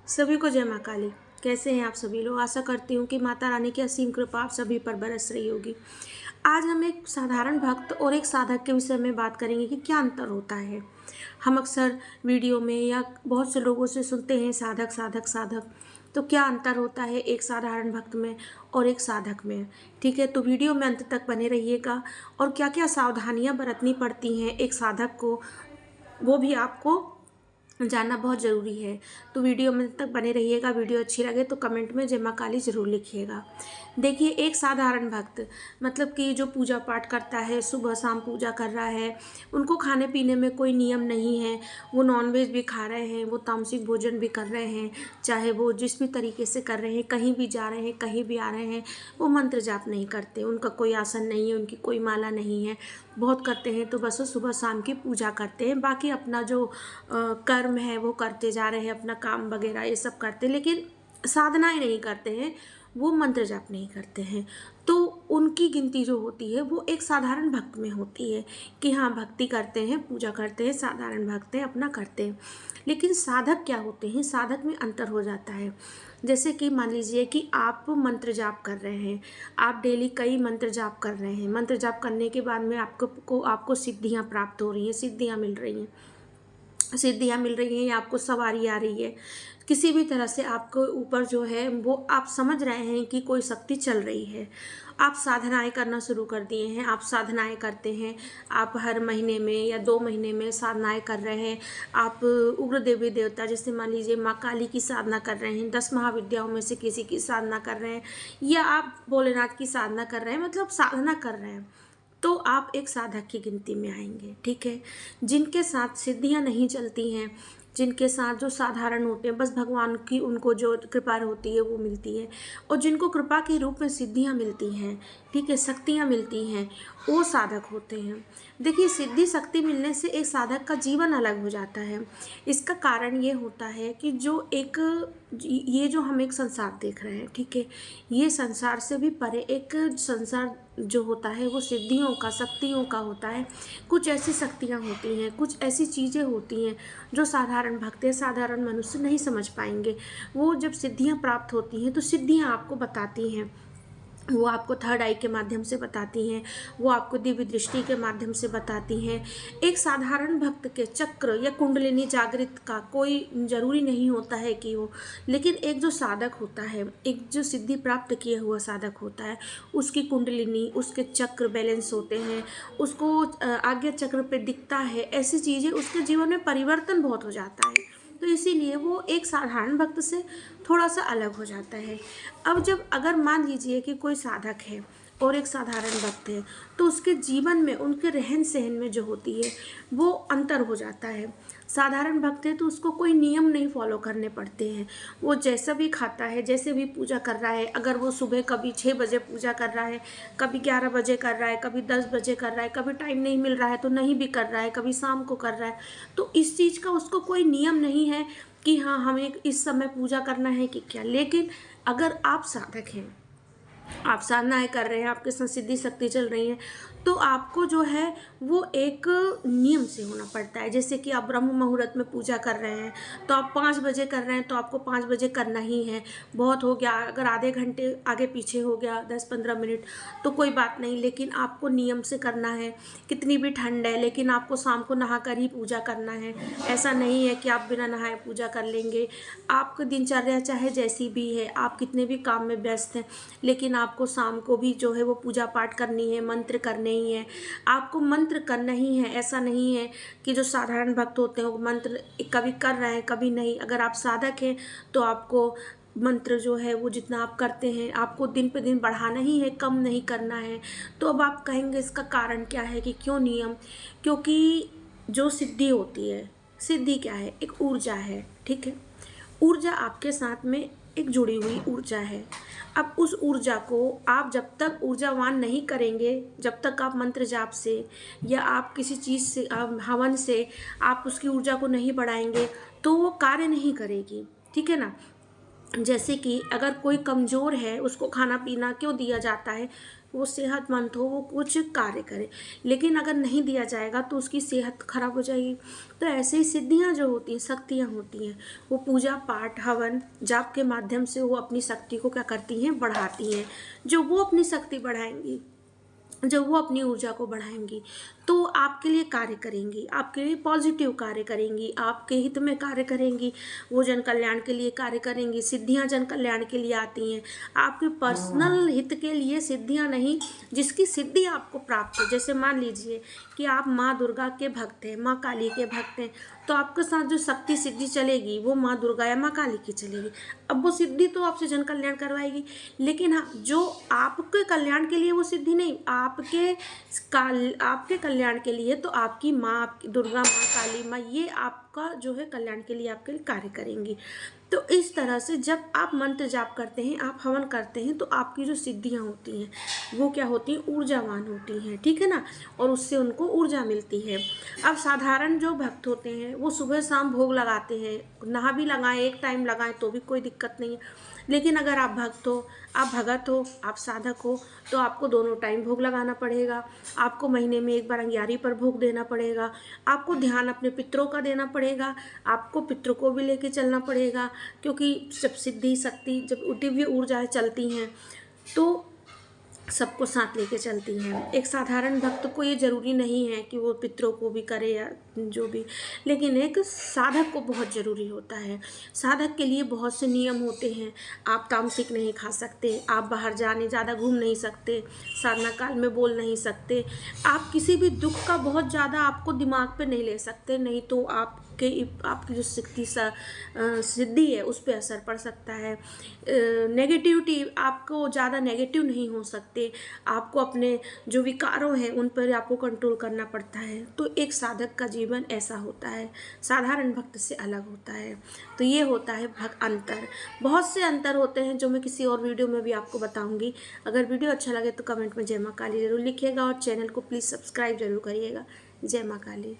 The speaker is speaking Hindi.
सभी को जय माँ काली। कैसे हैं आप सभी लोग? आशा करती हूँ कि माता रानी की असीम कृपा आप सभी पर बरस रही होगी। आज हम एक साधारण भक्त और एक साधक के विषय में बात करेंगे कि क्या अंतर होता है। हम अक्सर वीडियो में या बहुत से लोगों से सुनते हैं साधक साधक साधक। तो क्या अंतर होता है एक साधारण भक्त में और एक साधक में? ठीक है, तो वीडियो में अंत तक बने रहिएगा और क्या क्या सावधानियाँ बरतनी पड़ती हैं एक साधक को, वो भी आपको जानना बहुत ज़रूरी है। तो वीडियो में तक बने रहिएगा। वीडियो अच्छी लगे तो कमेंट में जय माँ काली ज़रूर लिखिएगा। देखिए, एक साधारण भक्त मतलब कि जो पूजा पाठ करता है, सुबह शाम पूजा कर रहा है, उनको खाने पीने में कोई नियम नहीं है। वो नॉनवेज भी खा रहे हैं, वो तामसिक भोजन भी कर रहे हैं, चाहे वो जिस भी तरीके से कर रहे हैं, कहीं भी जा रहे हैं, कहीं भी आ रहे हैं, वो मंत्र जाप नहीं करते। उनका कोई आसन नहीं है, उनकी कोई माला नहीं है। बहुत करते हैं तो बस वो सुबह शाम की पूजा करते हैं, बाकी अपना जो कर्म है वो करते जा रहे हैं, अपना काम वगैरह ये सब करते हैं, लेकिन साधनाएं नहीं करते हैं, वो मंत्र जाप नहीं करते हैं। तो उनकी गिनती जो होती है वो एक साधारण भक्त में होती है कि हाँ, भक्ति करते हैं, पूजा करते हैं, साधारण भक्त हैं, अपना करते हैं। लेकिन साधक क्या होते हैं? साधक में अंतर हो जाता है। जैसे कि मान लीजिए कि आप मंत्र जाप कर रहे हैं, आप डेली कई मंत्र जाप कर रहे हैं। मंत्र जाप करने के बाद में आपको सिद्धियाँ प्राप्त हो रही हैं, सिद्धियाँ मिल रही हैं या आपको सवारी आ रही है। किसी भी तरह से आपको ऊपर जो है वो आप समझ रहे हैं कि कोई शक्ति चल रही है। आप साधनाएं करना शुरू कर दिए हैं, आप साधनाएं करते हैं, आप हर महीने में या 2 महीने में साधनाएं कर रहे हैं। आप उग्र देवी देवता जैसे मान लीजिए माँ काली की साधना कर रहे हैं, 10 महाविद्याओं में से किसी की साधना कर रहे हैं, या आप भोलेनाथ की साधना कर रहे हैं, मतलब साधना कर रहे हैं, तो आप एक साधक की गिनती में आएंगे। ठीक है, जिनके साथ सिद्धियां नहीं चलती हैं, जिनके साथ जो साधारण होते हैं, बस भगवान की उनको जो कृपा होती है वो मिलती है, और जिनको कृपा के रूप में सिद्धियां मिलती हैं, ठीक है, शक्तियां मिलती हैं, वो साधक होते हैं। देखिए, सिद्धि शक्ति मिलने से एक साधक का जीवन अलग हो जाता है। इसका कारण ये होता है कि ये जो हम एक संसार देख रहे हैं, ठीक है, ये संसार से भी परे एक संसार जो होता है वो सिद्धियों का, शक्तियों का होता है। कुछ ऐसी शक्तियाँ होती हैं, कुछ ऐसी चीज़ें होती हैं जो साधारण भक्त या साधारण मनुष्य नहीं समझ पाएंगे। वो जब सिद्धियाँ प्राप्त होती हैं तो सिद्धियाँ आपको बताती हैं, वो आपको थर्ड आई के माध्यम से बताती हैं, वो आपको दिव्य दृष्टि के माध्यम से बताती हैं। एक साधारण भक्त के चक्र या कुंडलिनी जागृत का कोई ज़रूरी नहीं होता है कि हो, लेकिन एक जो साधक होता है, एक जो सिद्धि प्राप्त किया हुआ साधक होता है, उसकी कुंडलिनी, उसके चक्र बैलेंस होते हैं, उसको आज्ञा चक्र पे दिखता है, ऐसी चीज़ें उसके जीवन में परिवर्तन बहुत हो जाता है। तो इसीलिए वो एक साधारण भक्त से थोड़ा सा अलग हो जाता है। अब जब अगर मान लीजिए कि कोई साधक है और एक साधारण भक्त है, तो उसके जीवन में, उनके रहन सहन में जो होती है वो अंतर हो जाता है। साधारण भक्त है तो उसको कोई नियम नहीं फॉलो करने पड़ते हैं। वो जैसा भी खाता है, जैसे भी पूजा कर रहा है, अगर वो सुबह कभी 6 बजे पूजा कर रहा है, कभी 11 बजे कर रहा है, कभी 10 बजे कर रहा है, कभी टाइम नहीं मिल रहा है तो नहीं भी कर रहा है, कभी शाम को कर रहा है, तो इस चीज़ का उसको कोई नियम नहीं है कि हाँ, हमें इस समय पूजा करना है कि क्या। लेकिन अगर आप साधक हैं, आप साधनाएँ कर रहे हैं, आपके साथ सिद्धि शक्ति चल रही है, तो आपको जो है वो एक नियम से होना पड़ता है। जैसे कि आप ब्रह्म मुहूर्त में पूजा कर रहे हैं तो आप 5 बजे कर रहे हैं तो आपको 5 बजे करना ही है। बहुत हो गया अगर आधे घंटे आगे पीछे हो गया, 10-15 मिनट, तो कोई बात नहीं, लेकिन आपको नियम से करना है। कितनी भी ठंड है लेकिन आपको शाम को नहा कर ही पूजा करना है। ऐसा नहीं है कि आप बिना नहाए पूजा कर लेंगे। आपकी दिनचर्या चाहे जैसी भी है, आप कितने भी काम में व्यस्त हैं, लेकिन आपको शाम को भी जो है वो पूजा पाठ करनी है, मंत्र करने ही है, आपको मंत्र करना ही है। ऐसा नहीं है कि जो साधारण भक्त होते हैं वो मंत्र कभी कर रहे हैं कभी नहीं। अगर आप साधक हैं तो आपको मंत्र जो है वो जितना आप करते हैं आपको दिन पे दिन बढ़ाना ही है, कम नहीं करना है। तो अब आप कहेंगे इसका कारण क्या है कि क्यों नियम? क्योंकि जो सिद्धि होती है, सिद्धि क्या है? एक ऊर्जा है, ठीक है। ऊर्जा आपके साथ में एक जुड़ी हुई ऊर्जा है। अब उस ऊर्जा को आप जब तक ऊर्जावान नहीं करेंगे, जब तक आप मंत्र जाप से या आप किसी चीज़ से, हवन से आप उसकी ऊर्जा को नहीं बढ़ाएंगे तो वो कार्य नहीं करेगी, ठीक है ना। जैसे कि अगर कोई कमज़ोर है, उसको खाना पीना क्यों दिया जाता है? वो सेहतमंद हो, वो कुछ कार्य करे। लेकिन अगर नहीं दिया जाएगा तो उसकी सेहत खराब हो जाएगी। तो ऐसे ही सिद्धियाँ जो होती हैं, शक्तियाँ होती हैं, वो पूजा पाठ हवन जाप के माध्यम से वो अपनी शक्ति को क्या करती हैं, बढ़ाती हैं। जो वो अपनी शक्ति बढ़ाएंगी, जब वो अपनी ऊर्जा को बढ़ाएंगी तो आपके लिए कार्य करेंगी, आपके लिए पॉजिटिव कार्य करेंगी, आपके हित में कार्य करेंगी, वो जन कल्याण के लिए कार्य करेंगी। सिद्धियां जन कल्याण के लिए आती हैं, आपके पर्सनल हित के लिए सिद्धियां नहीं, जिसकी सिद्धि आपको प्राप्त हो। जैसे मान लीजिए कि आप माँ दुर्गा के भक्त हैं, माँ काली के भक्त हैं, तो आपके साथ जो शक्ति सिद्धि चलेगी वो माँ दुर्गा या माँ काली की चलेगी। अब वो सिद्धि तो आपसे जन कल्याण करवाएगी, लेकिन हाँ, जो आपके कल्याण के लिए वो सिद्धि नहीं, आपके कल्याण के लिए तो आपकी माँ, आपकी दुर्गा माँ, काली माँ, ये आपका जो है कल्याण के लिए आपके लिए कार्य करेंगी। तो इस तरह से जब आप मंत्र जाप करते हैं, आप हवन करते हैं, तो आपकी जो सिद्धियाँ होती हैं वो क्या होती हैं, ऊर्जावान होती हैं, ठीक है ना, और उससे उनको ऊर्जा मिलती है। अब साधारण जो भक्त होते हैं वो सुबह शाम भोग लगाते हैं, नहा भी लगाएं, एक टाइम लगाएं तो भी कोई दिक्कत नहीं है। लेकिन अगर आप भक्त हो, आप भगत हो, आप साधक हो, तो आपको दोनों टाइम भोग लगाना पड़ेगा। आपको महीने में एक बार अंगियारी पर भोग देना पड़ेगा, आपको ध्यान अपने पितरों का देना पड़ेगा, आपको पितरों को भी लेके चलना पड़ेगा, क्योंकि जब सिद्धि शक्ति, जब दिव्य ऊर्जाएं चलती हैं तो सबको साथ लेके चलती हैं। एक साधारण भक्त को ये ज़रूरी नहीं है कि वो पितरों को भी करे या जो भी, लेकिन एक साधक को बहुत ज़रूरी होता है। साधक के लिए बहुत से नियम होते हैं। आप तामसिक नहीं खा सकते, आप बाहर जाने ज़्यादा घूम नहीं सकते, साधना काल में बोल नहीं सकते, आप किसी भी दुख का बहुत ज़्यादा आपको दिमाग पे नहीं ले सकते, नहीं तो आपकी जो सिद्धि है उस पर असर पड़ सकता है। नेगेटिविटी, आपको ज़्यादा नेगेटिव नहीं हो सकते, आपको अपने जो विकारों हैं उन पर आपको कंट्रोल करना पड़ता है। तो एक साधक का जीवन ऐसा होता है, साधारण भक्त से अलग होता है। तो ये होता है अंतर। बहुत से अंतर होते हैं जो मैं किसी और वीडियो में भी आपको बताऊंगी। अगर वीडियो अच्छा लगे तो कमेंट में जय माँ काली जरूर लिखिएगा और चैनल को प्लीज़ सब्सक्राइब जरूर करिएगा। जय माँ काली।